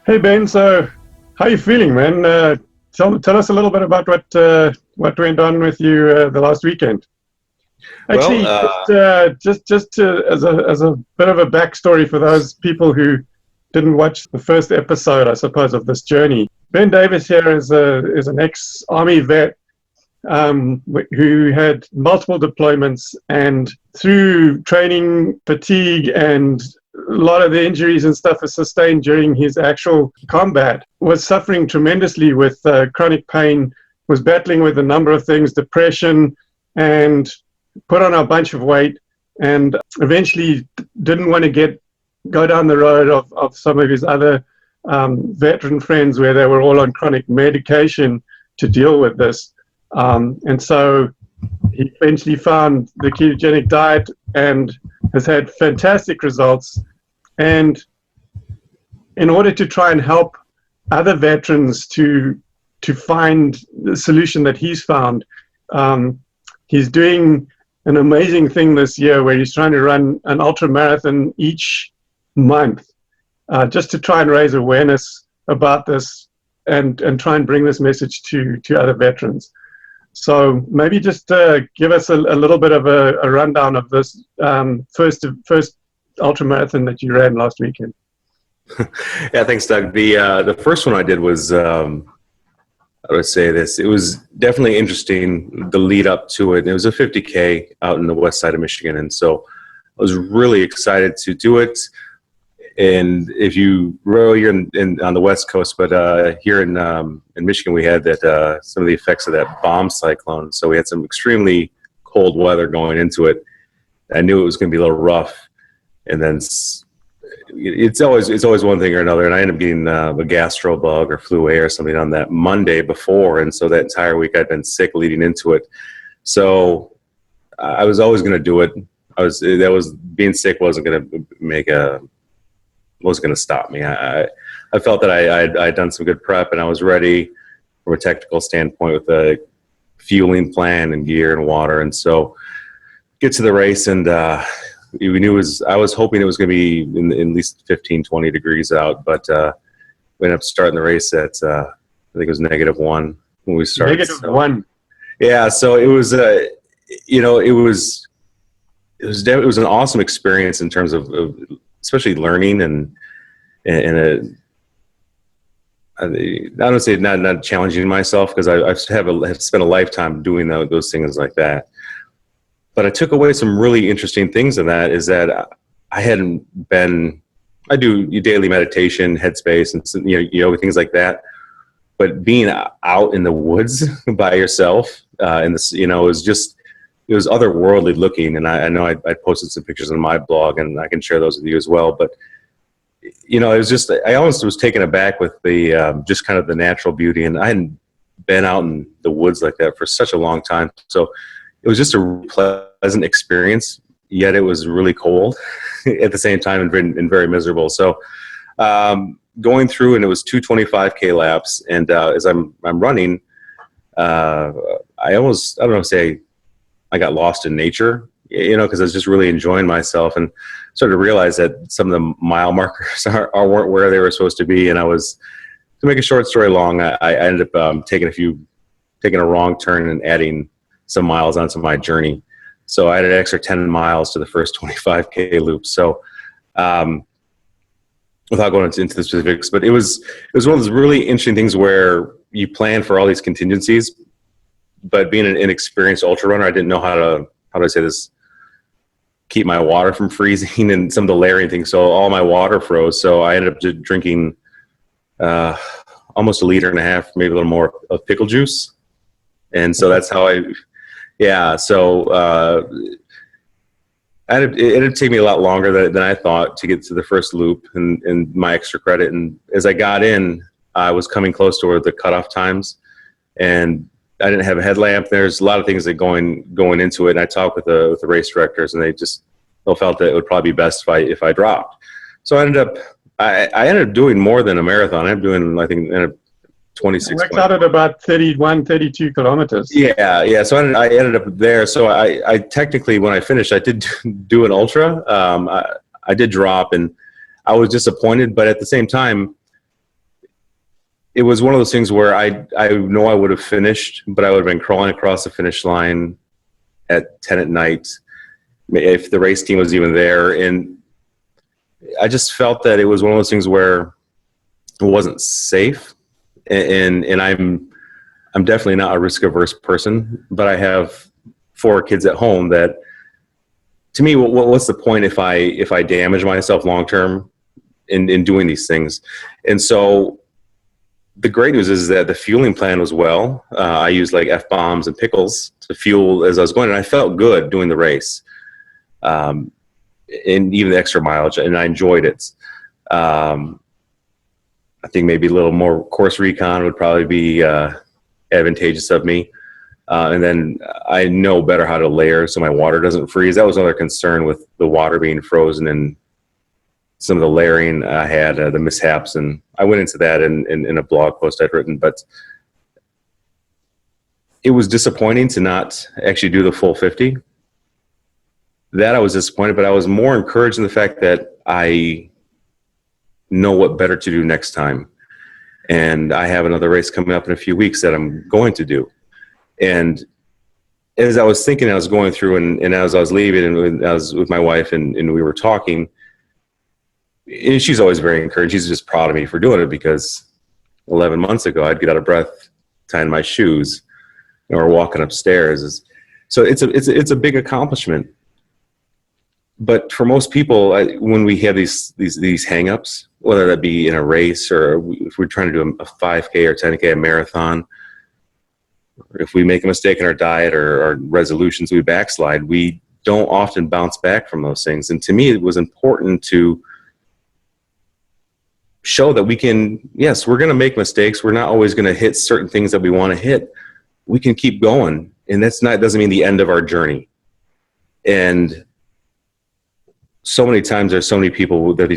Hey Ben, so how you feeling, man? Tell us a little bit about what went on with you the last weekend. Well, Actually, as a bit of a backstory for those people who didn't watch the first episode, I suppose, of this journey. Ben Davis here is an ex-army vet who had multiple deployments, and through training fatigue and a lot of the injuries and stuff is sustained during his actual combat, was suffering tremendously with chronic pain, was battling with a number of things, depression, and put on a bunch of weight, and eventually didn't want to go down the road of some of his other veteran friends where they were all on chronic medication to deal with this. And so he eventually found the ketogenic diet and has had fantastic results. And in order to try and help other veterans to find the solution that he's found, he's doing an amazing thing this year where he's trying to run an ultra marathon each month, just to try and raise awareness about this and try and bring this message to other veterans. So maybe just give us a little bit of a rundown of this first ultramarathon that you ran last weekend. yeah, thanks, Doug. The first one I did was, I would say this, it was definitely interesting, the lead up to it. It was a 50K out in the west side of Michigan, and so I was really excited to do it. And if you row, you're on the West Coast, but here in Michigan, we had that some of the effects of that bomb cyclone. So we had some extremely cold weather going into it. I knew it was going to be a little rough, and then it's always one thing or another. And I ended up getting a gastro bug or flu A or something on that Monday before, and so that entire week I'd been sick leading into it. So I was always going to do it. Being sick wasn't going to stop me. I felt that I'd done some good prep and I was ready from a technical standpoint with a fueling plan and gear and water. And so get to the race, and we knew I was hoping it was going to be in at least 15, 20 degrees out, but we ended up starting the race at, I think it was -1 when we started. -1. Yeah. So it was, it was an awesome experience in terms of especially learning and I don't say not challenging myself, because I've spent a lifetime doing those things like that. But I took away some really interesting things in that, is that I do daily meditation, headspace, and yoga, things like that. But being out in the woods by yourself, and this, it was otherworldly looking. And I know I posted some pictures on my blog, and I can share those with you as well. But it was just, I almost was taken aback with the just kind of the natural beauty, and I hadn't been out in the woods like that for such a long time. So it was just a pleasant experience, yet it was really cold at the same time and very miserable. So going through, and it was 225K laps, and as I'm running, I don't know, say I got lost in nature, because I was just really enjoying myself, and started to realize that some of the mile markers weren't where they were supposed to be. And to make a short story long, I ended up taking a wrong turn and adding some miles onto my journey. So I added an extra 10 miles to the first 25K loop. So without going into the specifics, but it was one of those really interesting things where you plan for all these contingencies, but being an inexperienced ultra runner, I didn't know how do I say this, keep my water from freezing and some of the layering things. So all my water froze. So I ended up just drinking almost 1.5 liters, maybe a little more, of pickle juice. And so that's how so it ended up taking me a lot longer than I thought to get to the first loop and my extra credit. And as I got in, I was coming close to the cutoff times, and I didn't have a headlamp. There's a lot of things that going into it. And I talked with the race directors, and they felt that it would probably be best if I dropped. So I ended up doing more than a marathon. I ended up doing, I think, 26. Works out at about 31, 32 kilometers. Yeah. So I ended up there. So I technically, when I finished, I did do an ultra. I did drop, and I was disappointed, but at the same time, it was one of those things where I know I would have finished, but I would have been crawling across the finish line at 10 at night if the race team was even there. And I just felt that it was one of those things where it wasn't safe. And I'm definitely not a risk averse person, but I have 4 kids at home that, to me, what's the point if I damage myself long term in doing these things? And so the great news is that the fueling plan was well. I used like F-bombs and pickles to fuel as I was going, and I felt good doing the race, and even the extra mileage, and I enjoyed it. I think maybe a little more course recon would probably be advantageous of me. And then I know better how to layer so my water doesn't freeze. That was another concern with the water being frozen and some of the layering I had, the mishaps. And I went into that in a blog post I'd written. But it was disappointing to not actually do the full 50. That I was disappointed, but I was more encouraged in the fact that I know what better to do next time. And I have another race coming up in a few weeks that I'm going to do. And as I was thinking, I was going through, and as I was leaving, and I was with my wife, and we were talking, and she's always very encouraged. She's just proud of me for doing it, because 11 months ago, I'd get out of breath tying my shoes or walking upstairs. So it's a big accomplishment. But for most people, when we have these hang-ups, whether that be in a race or if we're trying to do a 5K or 10K, a marathon, or if we make a mistake in our diet or our resolutions, we backslide, we don't often bounce back from those things. And to me, it was important to show that we can, yes, we're going to make mistakes. We're not always going to hit certain things that we want to hit. We can keep going. And doesn't mean the end of our journey. And so many times there's so many people that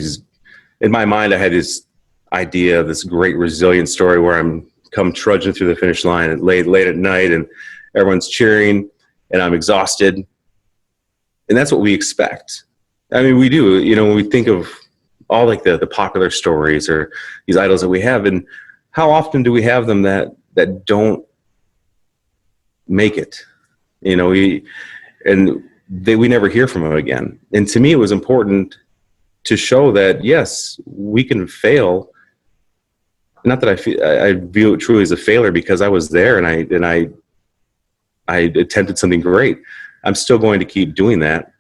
in my mind, I had this idea of this great resilient story where I'm come trudging through the finish line at late at night, and everyone's cheering, and I'm exhausted. And that's what we expect. I mean, we do, when we think of all like the popular stories or these idols that we have, and how often do we have them that don't make it? We never hear from them again. And to me, it was important to show that, yes, we can fail. Not that I view it truly as a failure, because I was there and I attempted something great. I'm still going to keep doing that.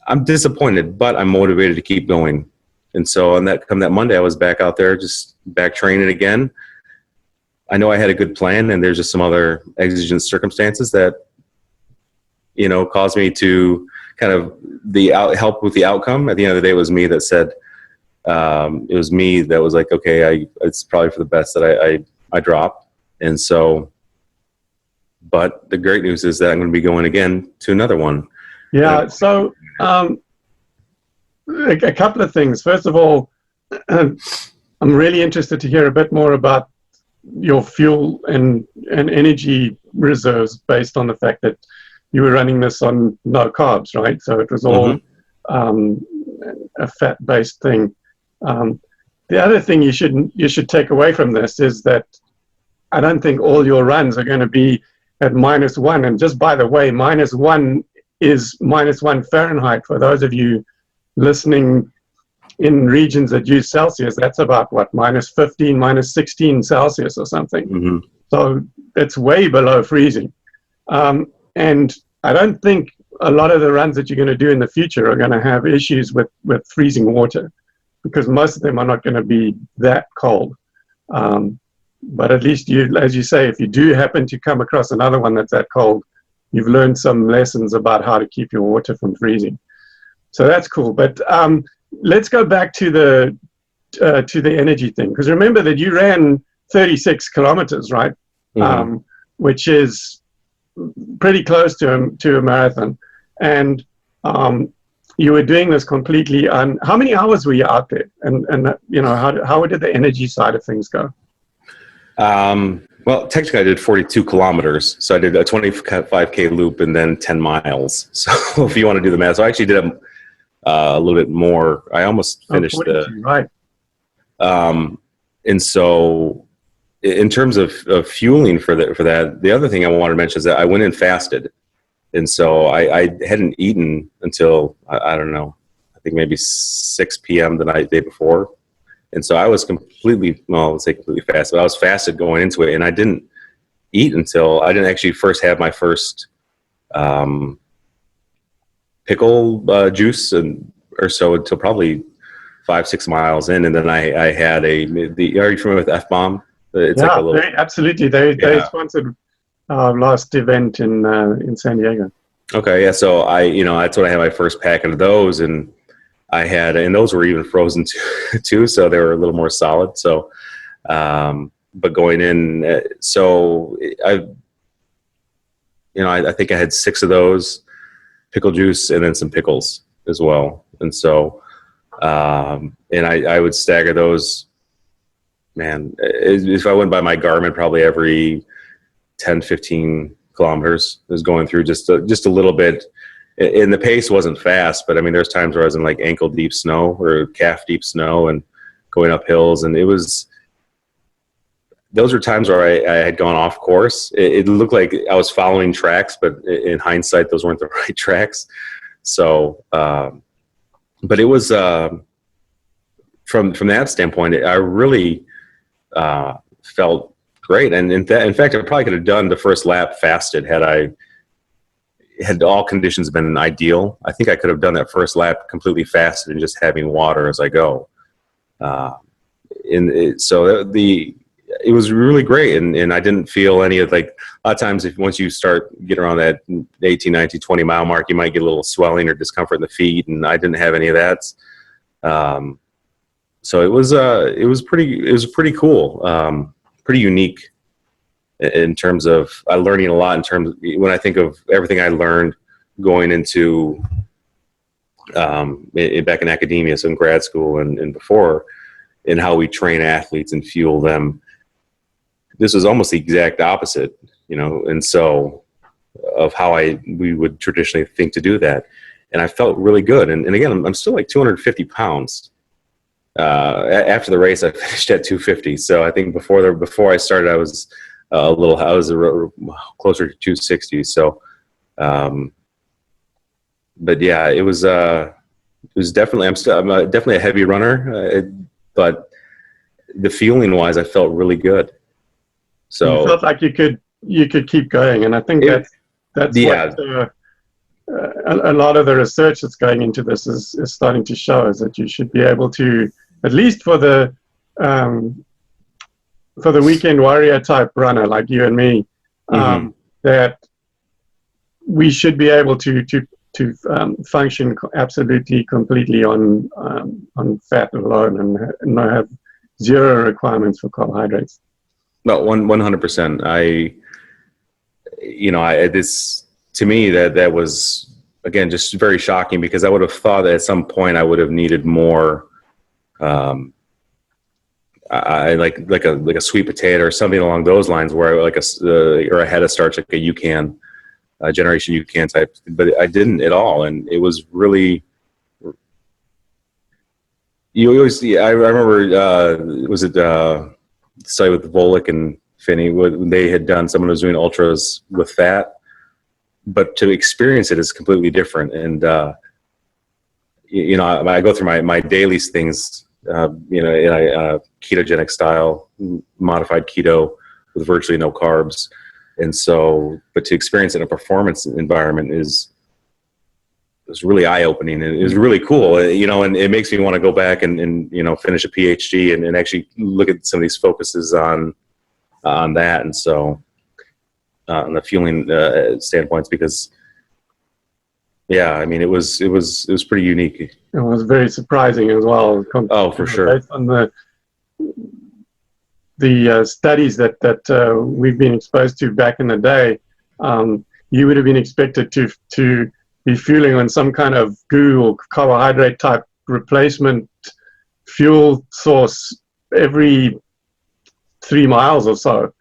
I'm disappointed, but I'm motivated to keep going. And so come that Monday, I was back out there, just back training again. I know I had a good plan, and there's just some other exigent circumstances that, caused me to kind of help with the outcome. At the end of the day, it was me that said, it was me that was like, okay, it's probably for the best that I drop. And so, but the great news is that I'm going to be going again to another one. Yeah. So, a couple of things. First of all, I'm really interested to hear a bit more about your fuel and energy reserves, based on the fact that you were running this on no carbs, right? So it was all a fat-based thing. The other thing you should take away from this is that I don't think all your runs are going to be at -1. And just by the way, -1 is -1 Fahrenheit. For those of you listening in regions that use Celsius, that's about what, -15, -16 Celsius or something. Mm-hmm. So it's way below freezing. And I don't think a lot of the runs that you're going to do in the future are going to have issues with freezing water, because most of them are not going to be that cold. But at least as you say, if you do happen to come across another one that's that cold, you've learned some lessons about how to keep your water from freezing. So that's cool. But let's go back to the energy thing, because remember that you ran 36 kilometers, right? Mm-hmm. Which is pretty close to a marathon. And you were doing this completely how many hours were you out there? And how did the energy side of things go? Well, technically I did 42 kilometers. So I did a 25K loop and then 10 miles. So if you want to do the math, so I actually did a little bit more. I almost finished 42, right. And so in terms of fueling for that, the other thing I wanted to mention is that I went and fasted. And so I hadn't eaten until, I don't know, I think maybe 6 p.m. the day before. And so I was completely, well, I would say completely fasted, but I was fasted going into it. And I didn't eat until I didn't actually first have my first pickle juice or so until probably 5-6 miles in. And then I had are you familiar with F-Bomb? It's like a little, absolutely. They sponsored our last event in San Diego. Okay, yeah. So that's when I had my first packet of those, and and those were even frozen too, so they were a little more solid. So, but going in, so I think I had 6 of those, pickle juice, and then some pickles as well. And so, and I would stagger those. Man, if I went by my Garmin, probably every 10-15 kilometers is going through just a little bit. And the pace wasn't fast, but I mean, there's times where I was in like ankle deep snow or calf deep snow and going up hills. And those were times where I had gone off course. It looked like I was following tracks, but in hindsight, those weren't the right tracks. So, but it was, from that standpoint, I really felt great. And in fact, I probably could have done the first lap fasted had all conditions been ideal. I think I could have done that first lap completely fasted and just having water as I go. It was really great. And I didn't feel any of, like, a lot of times once you start getting around that 18, 19, 20 mile mark, you might get a little swelling or discomfort in the feet. And I didn't have any of that. So it was pretty cool. Pretty unique in terms of learning a lot in terms of, when I think of everything I learned going into back in academia, so in grad school and before, and how we train athletes and fuel them. This was almost the exact opposite, and so of how we would traditionally think to do that. And I felt really good. And again, I'm still like 250 pounds. After the race, I finished at 250. So I think before I started, I was closer to 260. So, but yeah, it was definitely, I'm definitely a heavy runner, but the feeling wise, I felt really good. So you felt like you could keep going. And I think that's what a lot of the research that's going into this is starting to show, is that you should be able to, at least for the weekend warrior type runner like you and me, that we should be able to function absolutely completely on fat alone and have zero requirements for carbohydrates. No, 100%. This, to me, that was, again, just very shocking, because I would have thought that at some point I would have needed more. I like a sweet potato or something along those lines, where or I had to start like a UCAN, generation UCAN type, but I didn't at all. And it was really, I remember, was it study with Volek and Finney, when they had done, someone was doing ultras with that, but to experience it is completely different. And, I go through my daily things, in a ketogenic style, modified keto with virtually no carbs. And so, but to experience it in a performance environment is really eye-opening, and it was really cool, and it makes me want to go back and finish a PhD and actually look at some of these focuses on that. And so, on the fueling standpoints, because yeah, I mean, it was pretty unique. It was very surprising as well. Oh, for sure. Based on the studies that we've been exposed to back in the day, you would have been expected to be fueling on some kind of goo or carbohydrate type replacement fuel source every 3 miles or so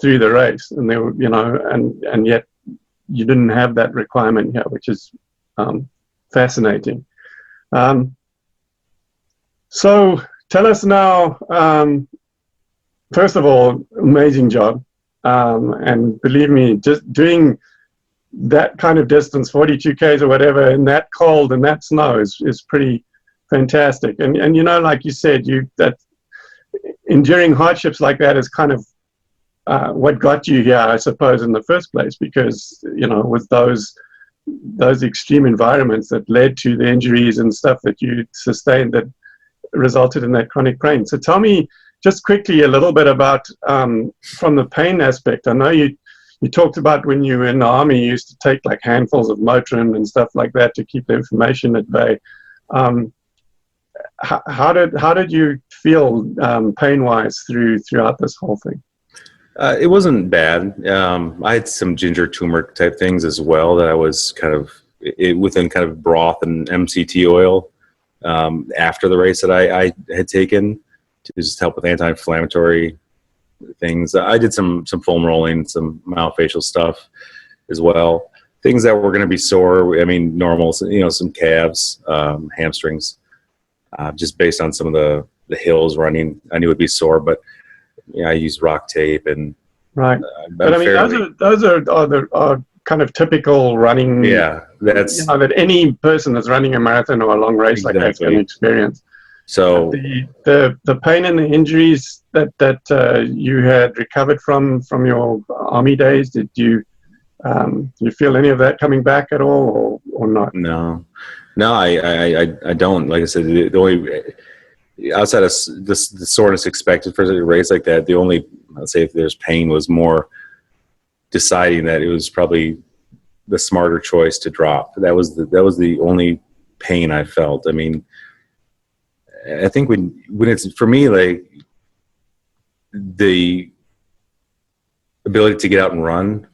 through the race, and they were, and yet you didn't have that requirement here, which is fascinating. So tell us now, first of all, amazing job. And believe me, just doing that kind of distance, 42 Ks or whatever, in that cold and that snow is pretty fantastic. And you know, like you said, that enduring hardships like that is kind of what got you here, I suppose, in the first place, because, you know, with those extreme environments that led to the injuries and stuff that you sustained that resulted in that chronic pain. So tell me just quickly a little bit about from the pain aspect. I know you talked about when you were in the army, you used to take like handfuls of Motrin and stuff like that to keep the inflammation at bay. How did you feel pain-wise throughout this whole thing? It wasn't bad. I had some ginger turmeric type things as well that I was kind of within kind of broth and MCT oil after the race that I had taken to just help with anti-inflammatory things. I did some foam rolling, some myofascial stuff as well. Things that were going to be sore. I mean, normal, you know, some calves, hamstrings, just based on some of the hills running. I knew it would be sore, but I use rock tape and right. But I mean, those are kind of typical running. Yeah, that's, you know, that any person that's running a marathon or a long race like that's going to experience. So the pain and the injuries that you had recovered from your army days, did you feel any of that coming back at all, or not? No, I don't. Like I said, the only outside of the soreness expected for a race like that, the only, I'd say, if there's pain, was more deciding that it was probably the smarter choice to drop. That was the only pain I felt. I mean, I think when it's, for me, like the ability to get out and run,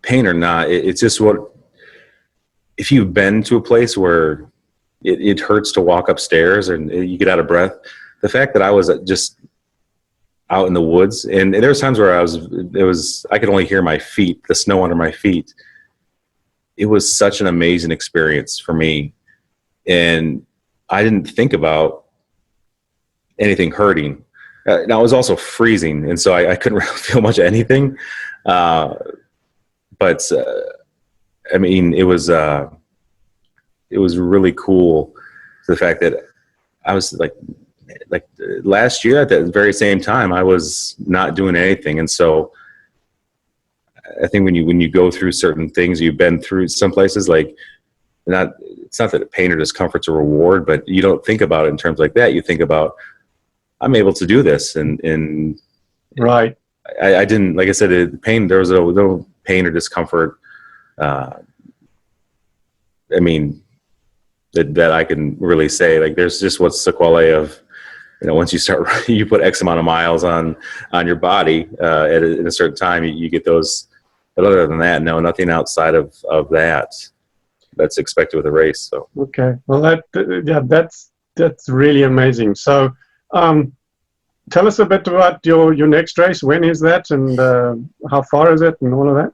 pain or not, it's just what, if you've been to a place where it hurts to walk upstairs and you get out of breath, the fact that I was just out in the woods, and there was times where I could only hear my feet, the snow under my feet. It was such an amazing experience for me. And I didn't think about anything hurting. Now it was also freezing, and so I couldn't really feel much of anything. But I mean, it was really cool, the fact that I was like last year at the very same time, I was not doing anything. And so I think when you go through certain things, you've been through some places, like, it's not that pain or discomfort's a reward, but you don't think about it in terms like that. You think about, I'm able to do this. And right. I didn't, like I said, pain, there was no pain or discomfort. I mean, that I can really say, like, there's just what's the quality of, you know, once you start, you put X amount of miles on your body at a certain time, you get those. But other than that, no, nothing outside of that that's expected with a race. So okay, well, that's really amazing. So tell us a bit about your next race. When is that, and how far is it, and all of that?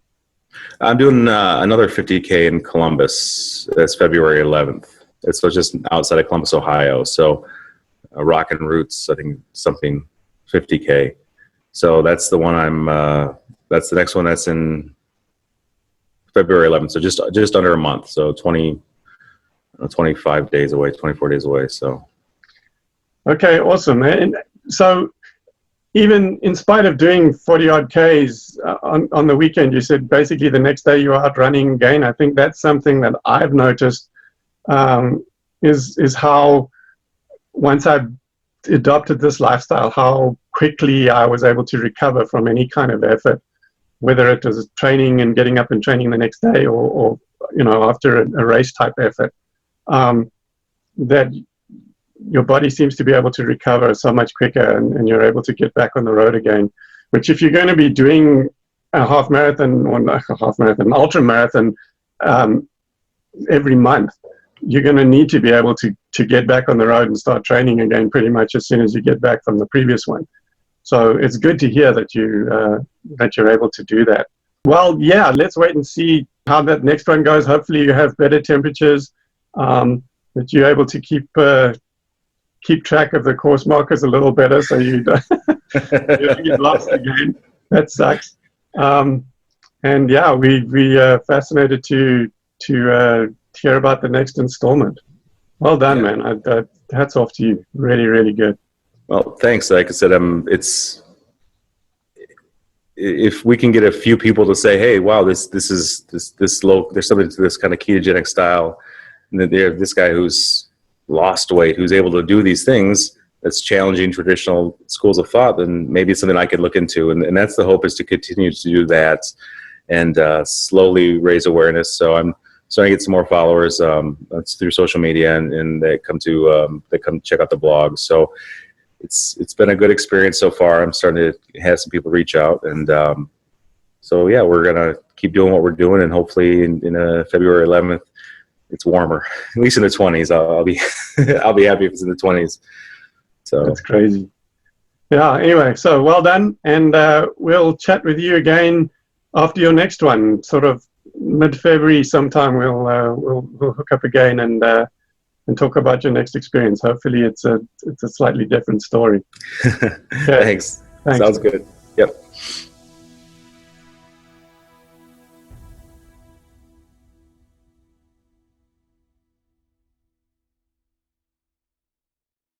I'm doing another 50K in Columbus. That's February 11th. It's just outside of Columbus, Ohio. So Rockin' Roots, I think something 50K. So that's the one that's the next one, that's in February 11th. So just under a month. So 25 days away, 24 days away. So. Okay, awesome. And so even in spite of doing 40 odd Ks on the weekend, you said basically the next day you're out running again. I think that's something that I've noticed is how, once I've adopted this lifestyle, how quickly I was able to recover from any kind of effort, whether it was training and getting up and training the next day, or you know, after a race type effort, that your body seems to be able to recover so much quicker, and you're able to get back on the road again. Which, if you're going to be doing a half marathon, or not a half marathon, an ultra marathon every month, you're going to need to be able to get back on the road and start training again pretty much as soon as you get back from the previous one. So it's good to hear that you're able to do that. Well, yeah, let's wait and see how that next one goes. Hopefully you have better temperatures, that you're able to keep track of the course markers a little better, so you You get lost again. That sucks. And yeah, we fascinated to hear about the next installment. Well done, Yeah. man. Hats off to you. Really, really good. Well, thanks. Like I said, it's if we can get a few people to say, "Hey, wow, this low. There's something to this kind of ketogenic style," and that there's this guy who's lost weight, who's able to do these things that's challenging traditional schools of thought, then maybe it's something I could look into. And that's the hope, is to continue to do that and slowly raise awareness. So I'm starting to get some more followers. That's through social media, and they come check out the blog. So it's been a good experience so far. I'm starting to have some people reach out, and so yeah, we're gonna keep doing what we're doing, and hopefully in February 11th, it's warmer, at least in the 20s. I'll be I'll be happy if it's in the 20s. So that's crazy. Yeah. Anyway, so well done, and we'll chat with you again after your next one, sort of mid-February sometime. We'll hook up again and talk about your next experience. Hopefully, it's a slightly different story. Thanks. Sounds good. Yep.